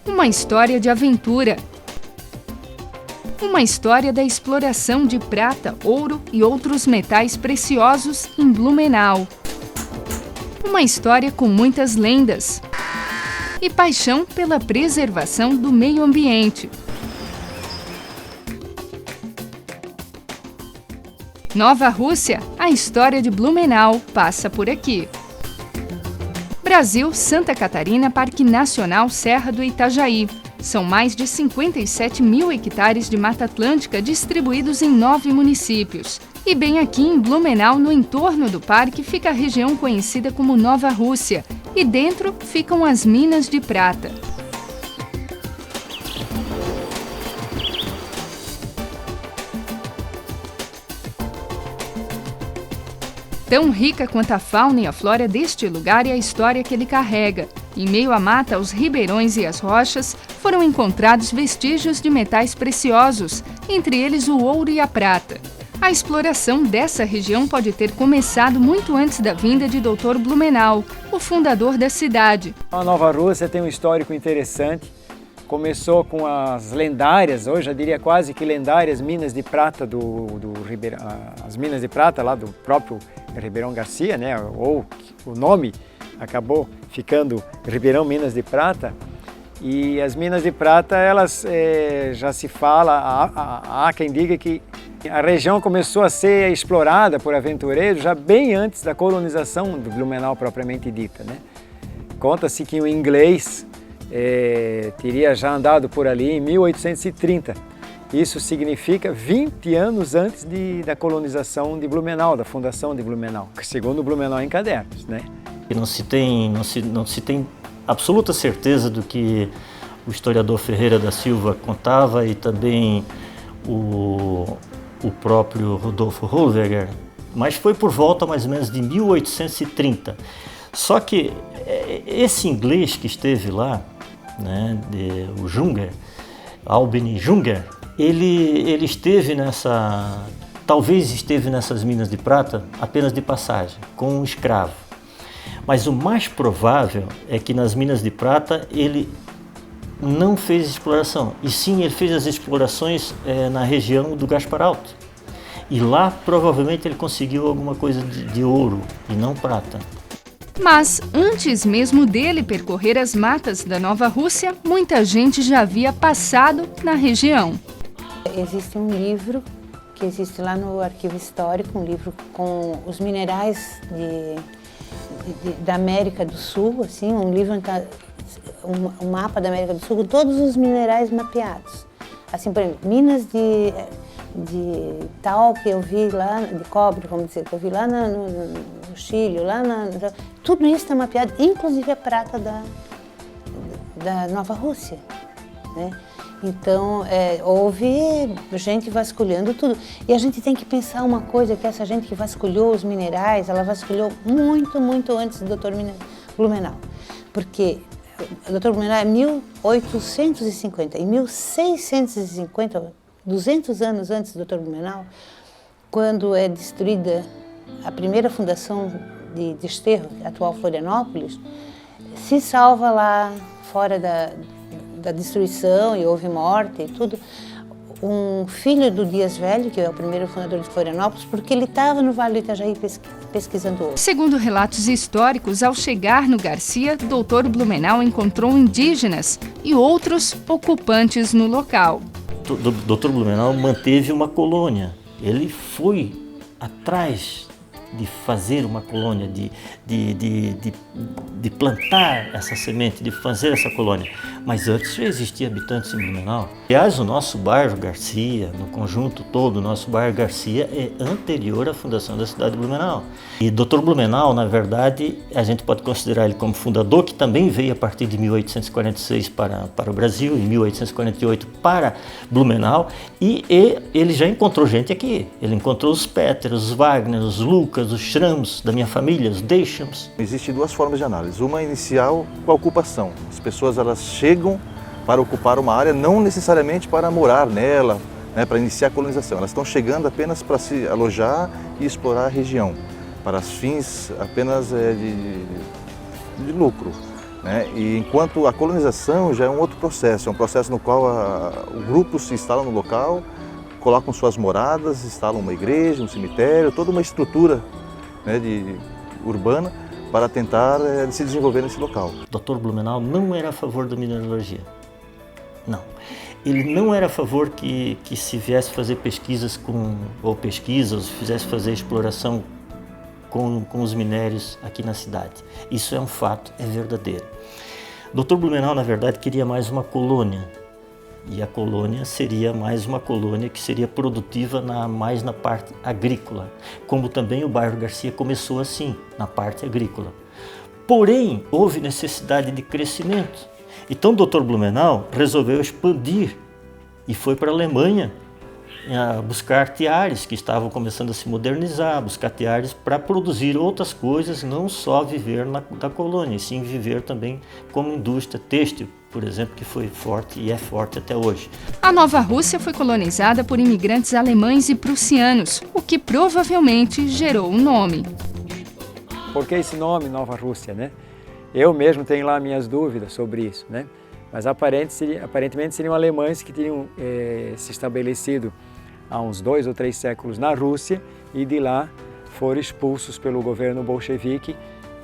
Uma história de aventura. Uma história da exploração de prata, ouro e outros metais preciosos em Blumenau. Uma história com muitas lendas e paixão pela preservação do meio ambiente. Nova Rússia, a história de Blumenau passa por aqui. Brasil, Santa Catarina, Parque Nacional Serra do Itajaí. São mais de 57 mil hectares de Mata Atlântica distribuídos em 9 municípios. E bem aqui em Blumenau, no entorno do parque, fica a região conhecida como Nova Rússia. E dentro ficam as minas de prata. Tão rica quanto a fauna e a flora deste lugar é a história que ele carrega. Em meio à mata, aos ribeirões e às rochas, foram encontrados vestígios de metais preciosos, entre eles o ouro e a prata. A exploração dessa região pode ter começado muito antes da vinda de Dr. Blumenau, o fundador da cidade. A Nova Rússia tem um histórico interessante. Começou com as lendárias, hoje eu diria quase que lendárias, minas de prata as minas de prata lá do próprio Ribeirão Garcia, né? Ou o nome acabou ficando Ribeirão Minas de Prata. E as minas de prata, elas já se fala, há quem diga que a região começou a ser explorada por aventureiros já bem antes da colonização do Blumenau propriamente dita, né? Conta-se que um inglês teria já andado por ali em 1830. Isso significa 20 anos antes da colonização de Blumenau, da fundação de Blumenau, segundo Blumenau em cadernos, né? E não se tem absoluta certeza do que o historiador Ferreira da Silva contava e também o próprio Rodolfo Rollweger, mas foi por volta mais ou menos de 1830. Só que esse inglês que esteve lá, né, o Junger, Albin Junger, ele esteve talvez esteve nessas minas de prata apenas de passagem, com um escravo. Mas o mais provável é que nas minas de prata ele não fez exploração, e sim ele fez as explorações na região do Gaspar Alto. E lá provavelmente ele conseguiu alguma coisa de ouro e não prata. Mas, antes mesmo dele percorrer as matas da Nova Rússia, muita gente já havia passado na região. Existe um livro que existe lá no Arquivo Histórico, um livro com os minerais da América do Sul, assim, um livro, um mapa da América do Sul com todos os minerais mapeados. Assim, por exemplo, minas de tal que eu vi lá, de cobre, vamos dizer, que eu vi lá no Chile, tudo isso está mapeado, inclusive a prata da Nova Rússia, né? Então, houve gente vasculhando tudo. E a gente tem que pensar uma coisa, que essa gente que vasculhou os minerais, ela vasculhou muito, muito antes do Dr. Blumenau. Porque o Dr. Blumenau é 1850, em 1650, 200 anos antes do Dr. Blumenau, quando é destruída a primeira fundação de Desterro, atual Florianópolis, se salva lá fora da destruição, e houve morte e tudo, um filho do Dias Velho, que é o primeiro fundador de Florianópolis, porque ele estava no Vale do Itajaí pesquisando ouro. Segundo relatos históricos, ao chegar no Garcia, Dr. Blumenau encontrou indígenas e outros ocupantes no local. Dr. Blumenau manteve uma colônia. Ele foi atrás de fazer uma colônia, de plantar essa semente, de fazer essa colônia. Mas antes já existia habitantes em Blumenau. Aliás, o nosso bairro Garcia, no conjunto todo, o nosso bairro Garcia é anterior à fundação da cidade de Blumenau. E Dr. Blumenau, na verdade, a gente pode considerar ele como fundador, que também veio a partir de 1846 para o Brasil, em 1848 para Blumenau, e ele já encontrou gente aqui. Ele encontrou os Peters, os Wagner, os Lucas, os Schrams da minha família, os Deschamps. Existem duas formas de análise. Uma inicial com a ocupação. As pessoas elas chegam para ocupar uma área não necessariamente para morar nela, né, para iniciar a colonização. Elas estão chegando apenas para se alojar e explorar a região, para fins apenas de lucro. né? E enquanto a colonização já é um outro processo, é um processo no qual o grupo se instala no local, colocam suas moradas, instalam uma igreja, um cemitério, toda uma estrutura, né, urbana para tentar se desenvolver nesse local. O Dr. Blumenau não era a favor da mineralogia, não. Ele não era a favor que se viesse fazer pesquisas ou fizesse fazer exploração com os minérios aqui na cidade. Isso é um fato, é verdadeiro. O Dr. Blumenau, na verdade, queria mais uma colônia. E a colônia seria mais uma colônia que seria produtiva mais na parte agrícola, como também o bairro Garcia começou assim, na parte agrícola. Porém, houve necessidade de crescimento. Então o Dr. Blumenau resolveu expandir e foi para a Alemanha buscar tiares que estavam começando a se modernizar, buscar tiares para produzir outras coisas, não só viver da colônia, e sim viver também como indústria têxtil, por exemplo, que foi forte e é forte até hoje. A Nova Rússia foi colonizada por imigrantes alemães e prussianos, o que provavelmente gerou o nome. Por que esse nome, Nova Rússia, né? Eu mesmo tenho lá minhas dúvidas sobre isso, né? Mas aparentemente seriam alemães que tinham se estabelecido há uns 2 ou 3 séculos na Rússia e de lá foram expulsos pelo governo bolchevique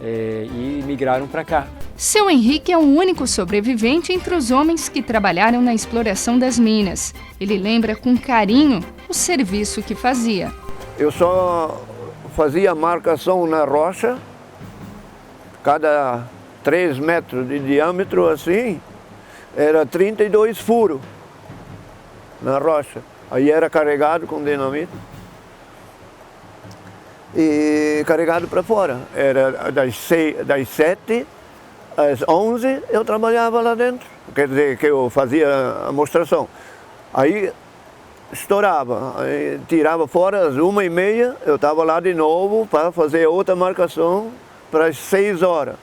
e migraram para cá. Seu Henrique é o único sobrevivente entre os homens que trabalharam na exploração das minas. Ele lembra com carinho o serviço que fazia. Eu só fazia marcação na rocha, cada 3 metros de diâmetro assim, era 32 furos na rocha. Aí era carregado com dinamite e carregado para fora. Era das 7 às 11 eu trabalhava lá dentro, quer dizer que eu fazia a mostração. Aí estourava, aí tirava fora às 1h30, eu estava lá de novo para fazer outra marcação para as 6 horas.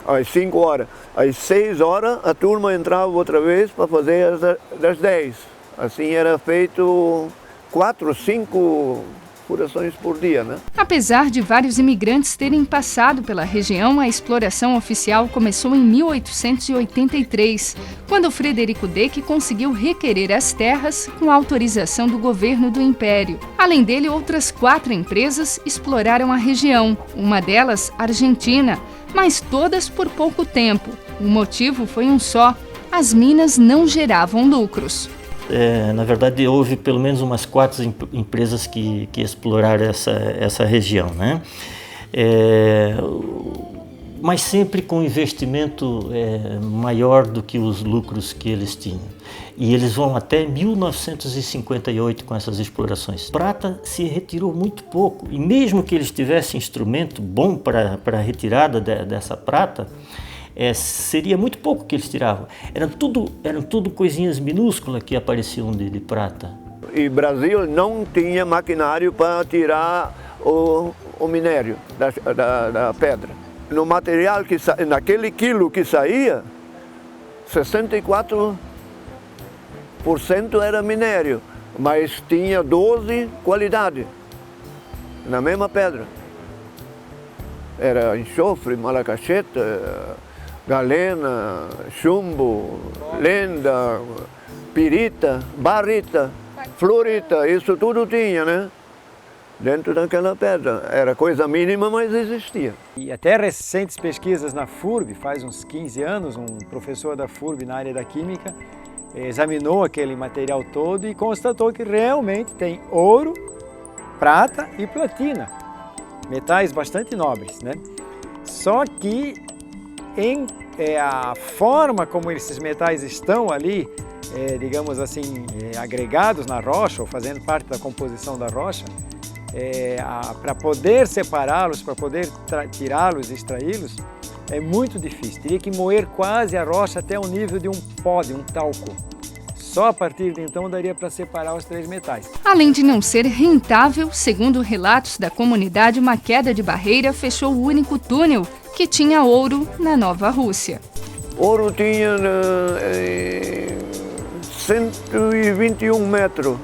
Às 5 horas. Às 6 horas a turma entrava outra vez para fazer das 10. Assim era feito 4, 5 furações por dia, né? Apesar de vários imigrantes terem passado pela região, a exploração oficial começou em 1883, quando Frederico Deck conseguiu requerer as terras com autorização do governo do Império. Além dele, outras 4 empresas exploraram a região, uma delas argentina, mas todas por pouco tempo. O motivo foi um só: as minas não geravam lucros. Na verdade, houve pelo menos umas 4 empresas que exploraram essa região, né? Mas sempre com investimento maior do que os lucros que eles tinham. E eles vão até 1958 com essas explorações. Prata se retirou muito pouco, e mesmo que eles tivessem instrumento bom para a retirada dessa prata, seria muito pouco que eles tiravam. Eram tudo coisinhas minúsculas que apareciam de prata. E o Brasil não tinha maquinário para tirar o minério da pedra. No material, naquele quilo que saía, 64% era minério, mas tinha 12 qualidades na mesma pedra. Era enxofre, malacacheta, galena, chumbo, lenda, pirita, barrita, florita, isso tudo tinha, né? Dentro daquela pedra. Era coisa mínima, mas existia. E até recentes pesquisas na FURB, faz uns 15 anos, um professor da FURB na área da Química examinou aquele material todo e constatou que realmente tem ouro, prata e platina, metais bastante nobres, né? Só que a forma como esses metais estão ali, digamos assim, agregados na rocha ou fazendo parte da composição da rocha, para poder separá-los, para poder tirá-los e extraí-los, é muito difícil. Teria que moer quase a rocha até o nível de um pó, de um talco. Só a partir de então daria para separar os 3 metais. Além de não ser rentável, segundo relatos da comunidade, uma queda de barreira fechou o único túnel que tinha ouro na Nova Rússia. Ouro tinha 121 metros.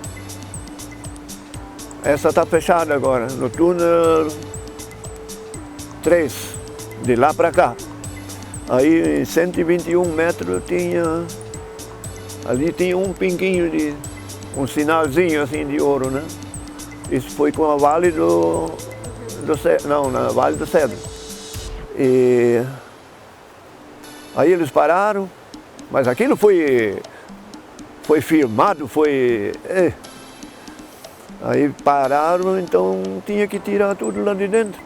Essa está fechada agora, no túnel 3, de lá para cá. Aí em 121 metros ali tinha um pinguinho um sinalzinho assim de ouro, né? Isso foi com a Vale na Vale do Cedro. E aí eles pararam, mas aquilo foi firmado, Aí pararam, então tinha que tirar tudo lá de dentro.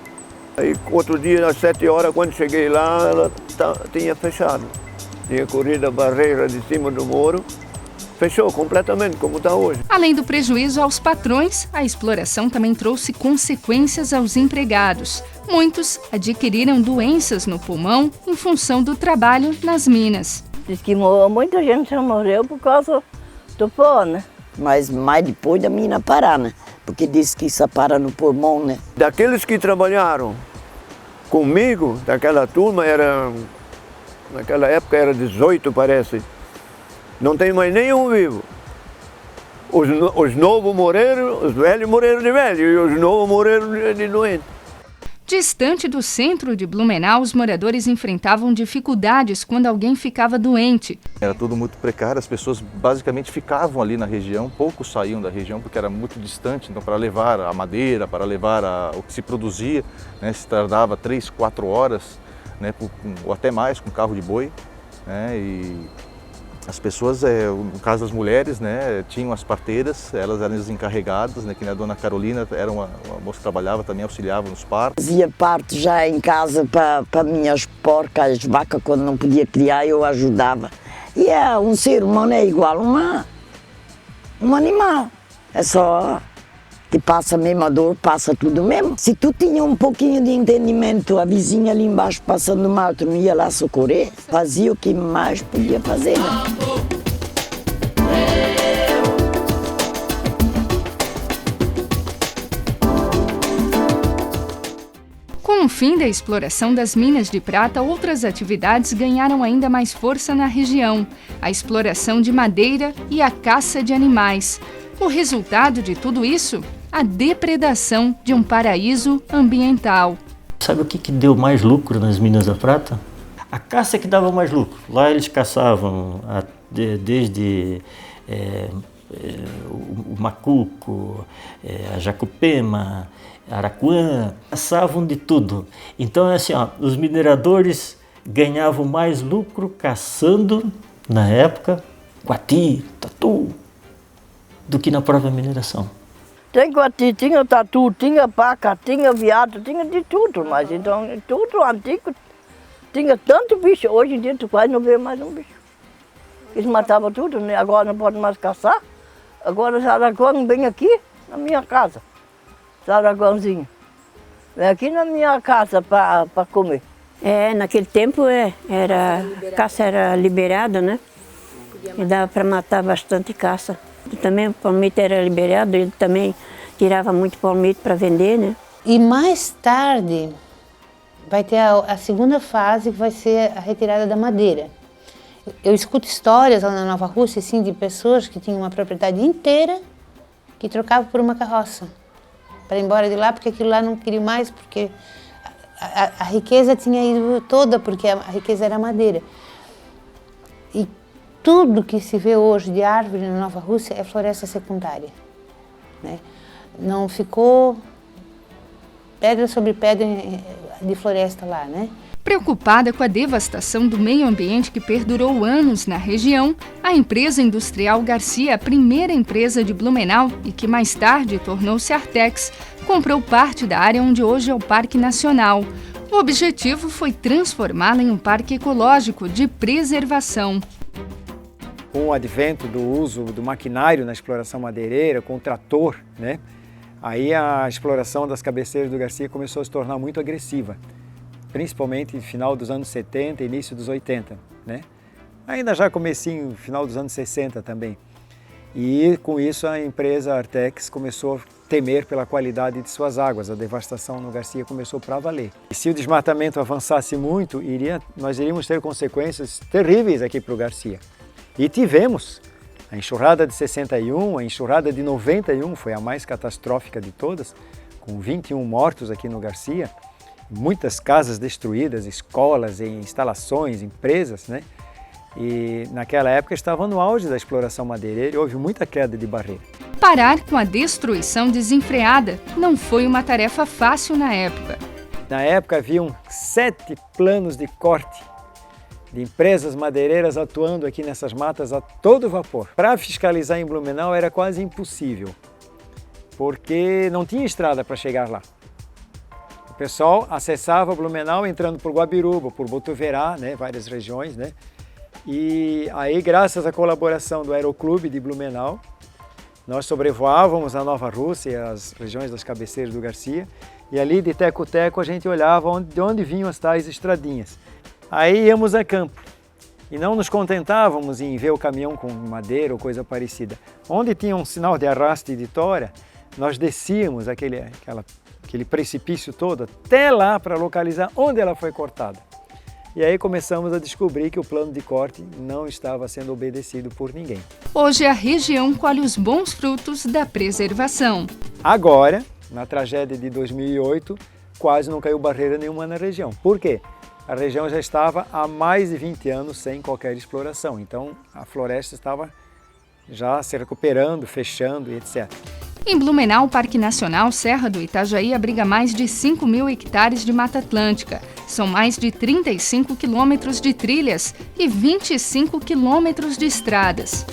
Aí outro dia, às 7 horas, quando cheguei lá, ela tinha fechado. Tinha corrido a barreira de cima do muro, fechou completamente, como está hoje. Além do prejuízo aos patrões, a exploração também trouxe consequências aos empregados. Muitos adquiriram doenças no pulmão em função do trabalho nas minas. Diz que muita gente já morreu por causa do pó, né? Mas mais depois da mina parar, né? Porque diz que isso para no pulmão, né? Daqueles que trabalharam comigo, daquela turma, naquela época era 18, parece. Não tem mais nenhum vivo. Os novos morreram, os velhos morreram de velho e os novos morreram de doente. Distante do centro de Blumenau, os moradores enfrentavam dificuldades quando alguém ficava doente. Era tudo muito precário, as pessoas basicamente ficavam ali na região, poucos saíam da região porque era muito distante, então para levar a madeira, para levar o que se produzia, né, se tardava 3, 4 horas, né, ou até mais com carro de boi, né, e as pessoas, no caso das mulheres, né, tinham as parteiras, elas eram as encarregadas, né, que a dona Carolina era uma moça que trabalhava, também auxiliava nos partos. Fazia parte já em casa para minhas porcas, as vacas, quando não podia criar, eu ajudava. E um ser humano é igual um animal, é só que passa a mesma dor, passa tudo mesmo. Se tu tinha um pouquinho de entendimento, a vizinha ali embaixo passando mal, tu não ia lá socorrer, fazia o que mais podia fazer, né? Com o fim da exploração das minas de prata, outras atividades ganharam ainda mais força na região: a exploração de madeira e a caça de animais. O resultado de tudo isso? A depredação de um paraíso ambiental. Sabe o que deu mais lucro nas minas da prata? A caça que dava mais lucro. Lá eles caçavam desde o macuco, a jacupema, aracuã, caçavam de tudo. Então é assim, os mineradores ganhavam mais lucro caçando, na época, coati, tatu, do que na própria mineração. Tem coati, tinha tatu, tinha paca, tinha veado, tinha de tudo, mas então tudo antigo tinha tanto bicho. Hoje em dia tu quase não vê mais um bicho. Eles matavam tudo, né? Agora não pode mais caçar. Agora o Saraguão vem aqui na minha casa. Saraguãozinho. Vem aqui na minha casa para comer. Naquele tempo a caça era liberada, né? E dava para matar bastante caça. Também o palmito era liberado, ele também tirava muito palmito para vender, né? E mais tarde vai ter a segunda fase, que vai ser a retirada da madeira. Eu escuto histórias lá na Nova Rússia, assim, de pessoas que tinham uma propriedade inteira que trocavam por uma carroça para ir embora de lá, porque aquilo lá não queria mais, porque a riqueza tinha ido toda, porque a riqueza era a madeira. E tudo que se vê hoje de árvore na Nova Rússia é floresta secundária, né? Não ficou pedra sobre pedra de floresta lá, né? Preocupada com a devastação do meio ambiente que perdurou anos na região, a empresa industrial Garcia, a primeira empresa de Blumenau e que mais tarde tornou-se Artex, comprou parte da área onde hoje é o Parque Nacional. O objetivo foi transformá-la em um parque ecológico de preservação. Com o advento do uso do maquinário na exploração madeireira, com o trator, né? Aí a exploração das cabeceiras do Garcia começou a se tornar muito agressiva, principalmente no final dos anos 70 e início dos 80, né? Ainda já comecinho, final dos anos 60 também. E com isso a empresa Artex começou a temer pela qualidade de suas águas, a devastação no Garcia começou para valer. E se o desmatamento avançasse muito, nós iríamos ter consequências terríveis aqui para o Garcia. E tivemos. A enxurrada de 61, a enxurrada de 91 foi a mais catastrófica de todas, com 21 mortos aqui no Garcia. muitas casas destruídas, escolas, instalações, empresas, né? E naquela época estava no auge da exploração madeireira e houve muita queda de barreira. Parar com a destruição desenfreada não foi uma tarefa fácil na época. Na época haviam 7 planos de corte de empresas madeireiras atuando aqui nessas matas a todo vapor. Para fiscalizar em Blumenau era quase impossível, porque não tinha estrada para chegar lá. O pessoal acessava Blumenau entrando por Guabiruba, por Botuverá, né, várias regiões, né? E aí, graças à colaboração do Aeroclube de Blumenau, nós sobrevoávamos a Nova Rússia e as regiões das cabeceiras do Garcia, e ali de teco-teco a gente olhava de onde vinham as tais estradinhas. Aí íamos a campo e não nos contentávamos em ver o caminhão com madeira ou coisa parecida. Onde tinha um sinal de arraste e de tora, nós descíamos aquele precipício todo até lá para localizar onde ela foi cortada. E aí começamos a descobrir que o plano de corte não estava sendo obedecido por ninguém. Hoje a região colhe os bons frutos da preservação. Agora, na tragédia de 2008, quase não caiu barreira nenhuma na região. Por quê? A região já estava há mais de 20 anos sem qualquer exploração, então a floresta estava já se recuperando, fechando e etc. Em Blumenau, o Parque Nacional Serra do Itajaí abriga mais de 5.000 hectares de Mata Atlântica. São mais de 35 quilômetros de trilhas e 25 quilômetros de estradas.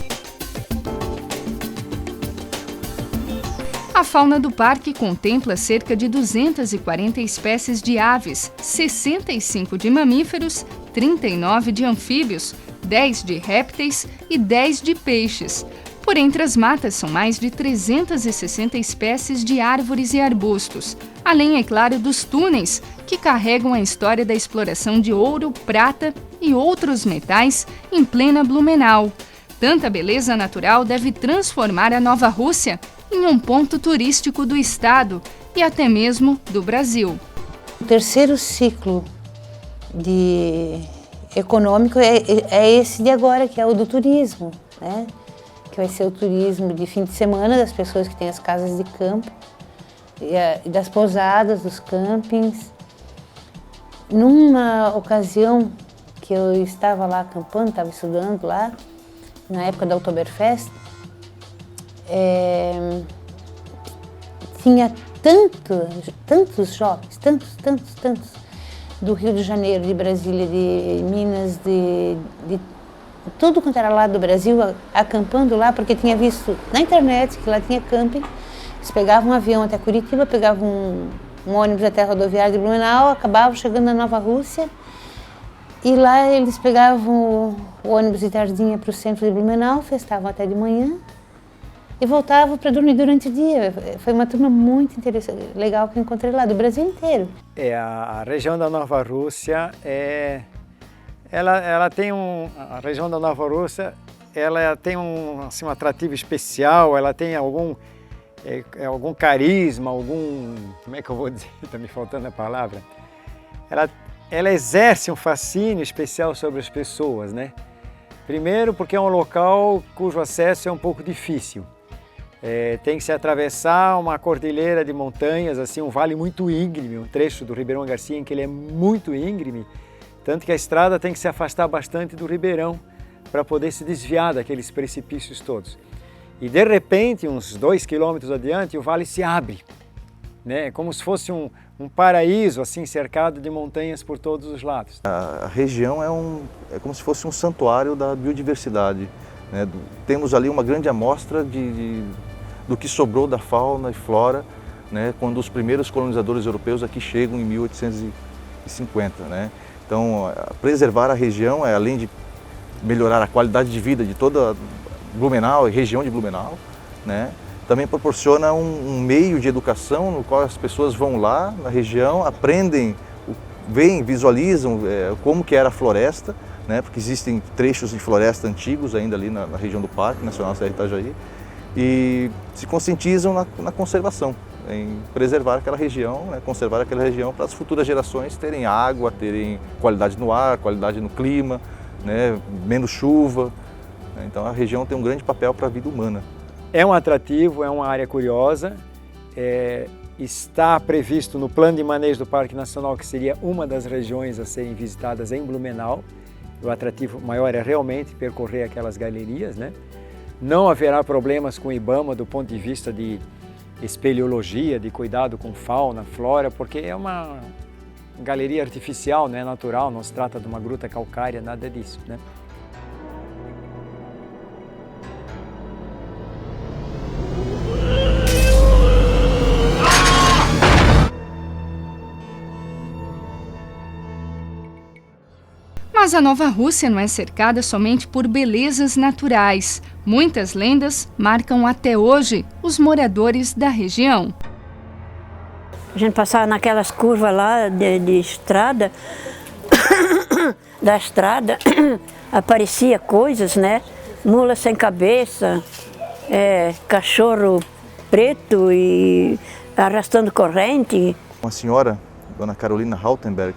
A fauna do parque contempla cerca de 240 espécies de aves, 65 de mamíferos, 39 de anfíbios, 10 de répteis e 10 de peixes. Por entre as matas são mais de 360 espécies de árvores e arbustos, além, é claro, dos túneis, que carregam a história da exploração de ouro, prata e outros metais em plena Blumenau. Tanta beleza natural deve transformar a Nova Rússia em um ponto turístico do estado e até mesmo do Brasil. O terceiro ciclo econômico é esse de agora, que é o do turismo, né? Que vai ser o turismo de fim de semana das pessoas que têm as casas de campo e das pousadas, dos campings. Numa ocasião que eu estava lá acampando, estava estudando lá, na época da Oktoberfest, tinha tantos jovens, tantos, do Rio de Janeiro, de Brasília, de Minas, de tudo quanto era lá do Brasil, acampando lá, porque tinha visto na internet que lá tinha camping. Eles pegavam um avião até Curitiba, pegavam um ônibus até a rodoviária de Blumenau, acabavam chegando na Nova Rússia, e lá eles pegavam o ônibus de tardinha para o centro de Blumenau, festavam até de manhã, e voltavam para dormir durante o dia. Foi uma turma muito interessante, legal que eu encontrei lá, do Brasil inteiro. A região da Nova Rússia a região da Nova Rússia, ela tem um atrativo especial, ela tem algum carisma, como é que eu vou dizer, está me faltando a palavra. Ela exerce um fascínio especial sobre as pessoas, né? Primeiro porque é um local cujo acesso é um pouco difícil. Tem que se atravessar uma cordilheira de montanhas, assim, um vale muito íngreme, um trecho do Ribeirão Garcia em que ele é muito íngreme, tanto que a estrada tem que se afastar bastante do ribeirão para poder se desviar daqueles precipícios todos. E de repente, uns 2 quilômetros adiante, o vale se abre, né? Como se fosse um paraíso, assim, cercado de montanhas por todos os lados. A região é como se fosse um santuário da biodiversidade, né? Temos ali uma grande amostra do que sobrou da fauna e flora, né? Quando os primeiros colonizadores europeus aqui chegam em 1850, né? Então, preservar a região, além de melhorar a qualidade de vida de toda Blumenau e região de Blumenau, né? Também proporciona um meio de educação no qual as pessoas vão lá na região, aprendem, visualizam como que era a floresta, né? Porque existem trechos de floresta antigos ainda ali na região do Parque Nacional Serra do Itajaí, e se conscientizam na conservação, em preservar aquela região, né? Conservar aquela região para as futuras gerações terem água, terem qualidade no ar, qualidade no clima, né? Menos chuva. Então a região tem um grande papel para a vida humana. É um atrativo, é uma área curiosa, está previsto no plano de manejo do Parque Nacional que seria uma das regiões a serem visitadas em Blumenau. O atrativo maior é realmente percorrer aquelas galerias, né? Não haverá problemas com o IBAMA do ponto de vista de espeleologia, de cuidado com fauna, flora, porque é uma galeria artificial, não é natural, não se trata de uma gruta calcária, nada disso, né? Mas a Nova Rússia não é cercada somente por belezas naturais. Muitas lendas marcam até hoje os moradores da região. A gente passava naquelas curvas lá de estrada, da estrada, aparecia coisas, né? Mula sem cabeça, cachorro preto e arrastando corrente. Uma senhora, Dona Carolina Rautenberg,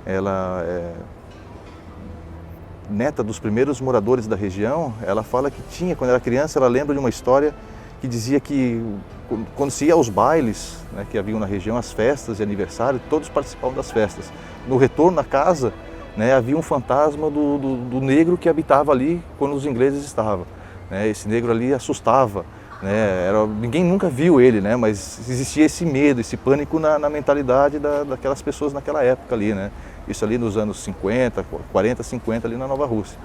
ela é neta dos primeiros moradores da região. Ela fala que tinha, quando era criança, ela lembra de uma história que dizia que quando se ia aos bailes, né, que haviam na região, as festas de aniversário, todos participavam das festas. No retorno à casa, né, havia um fantasma do negro que habitava ali quando os ingleses estavam. Né, esse negro ali assustava. Né, ninguém nunca viu ele, né, mas existia esse medo, esse pânico na mentalidade daquelas pessoas naquela época ali, né? Isso ali nos anos 50, 40, 50 ali na Nova Rússia.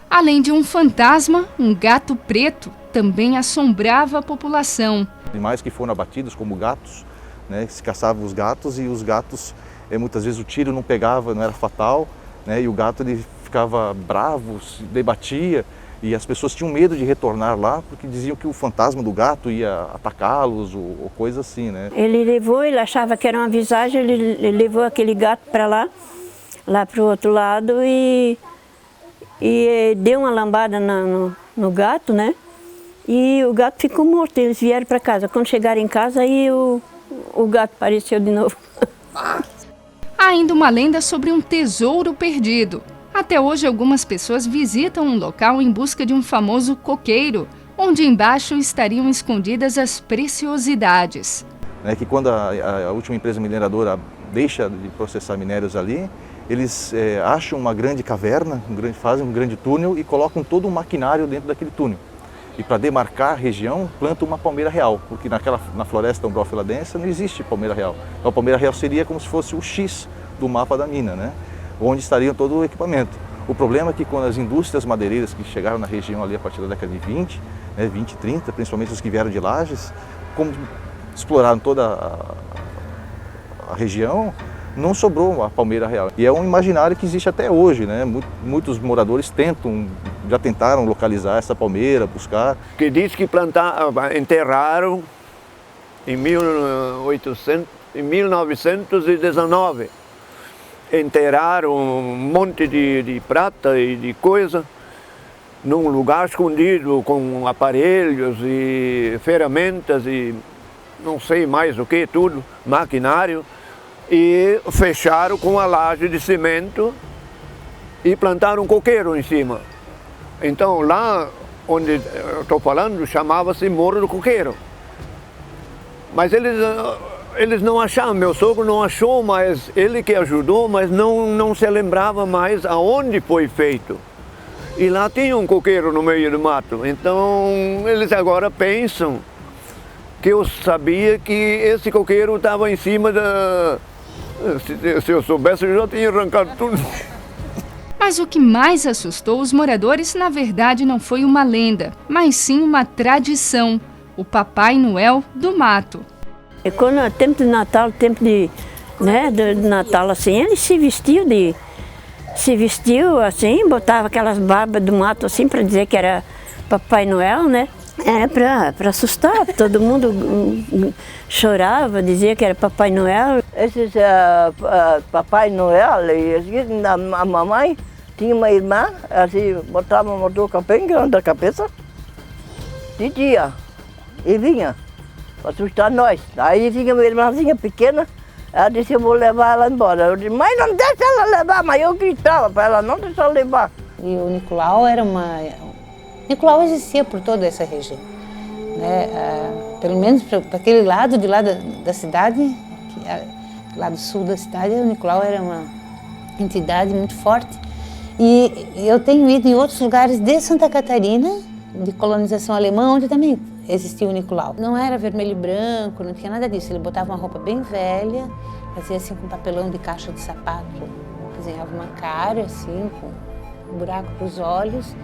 Além de um fantasma, um gato preto também assombrava a população. Animais que foram abatidos como gatos, né, se caçavam os gatos e os gatos, muitas vezes o tiro não pegava, não era fatal, né, e o gato ele ficava bravo, se debatia. E as pessoas tinham medo de retornar lá porque diziam que o fantasma do gato ia atacá-los ou coisa assim, né? Ele achava que era uma visagem, ele levou aquele gato para lá para o outro lado e deu uma lambada no gato, né? E o gato ficou morto, eles vieram para casa. Quando chegaram em casa, aí o gato apareceu de novo. Há ainda uma lenda sobre um tesouro perdido. Até hoje, algumas pessoas visitam um local em busca de um famoso coqueiro, onde embaixo estariam escondidas as preciosidades. É que quando a última empresa mineradora deixa de processar minérios ali, eles acham uma grande caverna, fazem um grande túnel e colocam todo um maquinário dentro daquele túnel. E para demarcar a região, plantam uma palmeira real, porque na floresta umbrófila-densa não existe palmeira real. Então a palmeira real seria como se fosse o X do mapa da mina, né? Onde estaria todo o equipamento. O problema é que quando as indústrias madeireiras que chegaram na região ali a partir da década de 20, né, 20 e 30, principalmente os que vieram de Lages, como exploraram toda a região, não sobrou a palmeira real. E é um imaginário que existe até hoje, né? Muitos moradores já tentaram localizar essa palmeira, buscar. Que diz que enterraram em 1919. Enterraram um monte de prata e de coisa num lugar escondido com aparelhos e ferramentas e não sei mais o que, tudo, maquinário, e fecharam com a laje de cimento e plantaram um coqueiro em cima. Então lá onde eu estou falando chamava-se Morro do Coqueiro. Mas eles não acharam, meu sogro não achou, mas ele que ajudou, mas não se lembrava mais aonde foi feito. E lá tinha um coqueiro no meio do mato, então eles agora pensam que eu sabia que esse coqueiro estava em cima da... Se eu soubesse, eu já tinha arrancado tudo. Mas o que mais assustou os moradores, na verdade, não foi uma lenda, mas sim uma tradição, o Papai Noel do mato. E quando é tempo de Natal, de Natal assim, ele se vestiu assim, botava aquelas barbas do mato assim para dizer que era Papai Noel, né? Era para assustar, todo mundo chorava, dizia que era Papai Noel. Esses Papai Noel, a mamãe tinha uma irmã, assim, botava uma touca bem grande na cabeça, de dia, e vinha para assustar nós. Aí vinha uma irmãzinha pequena, ela disse, eu vou levar ela embora. Eu disse, mãe, não deixa ela levar, mas eu gritava para ela não deixar ela levar. E o Nicolau Nicolau existia por toda essa região. né? Pelo menos para aquele lado de lá da cidade, lá do sul da cidade, o Nicolau era uma entidade muito forte. E eu tenho ido em outros lugares de Santa Catarina, de colonização alemã, onde também existia o Nicolau. Não era vermelho e branco, não tinha nada disso. Ele botava uma roupa bem velha, fazia assim com papelão de caixa de sapato, desenhava uma cara assim, com um buraco para os olhos,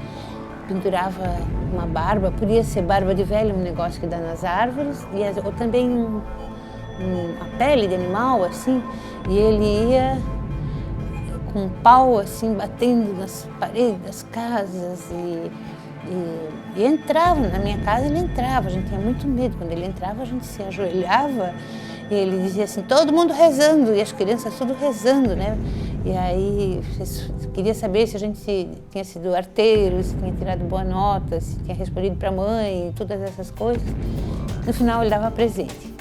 pendurava uma barba, podia ser barba de velho, um negócio que dá nas árvores, ou também a pele de animal, assim, e ele ia com um pau, assim, batendo nas paredes das casas e entrava, na minha casa ele entrava, a gente tinha muito medo, quando ele entrava a gente se ajoelhava e ele dizia assim, todo mundo rezando, e as crianças tudo rezando, né? E aí queria saber se a gente tinha sido arteiro, se tinha tirado boa nota, se tinha respondido para a mãe, todas essas coisas. No final ele dava presente.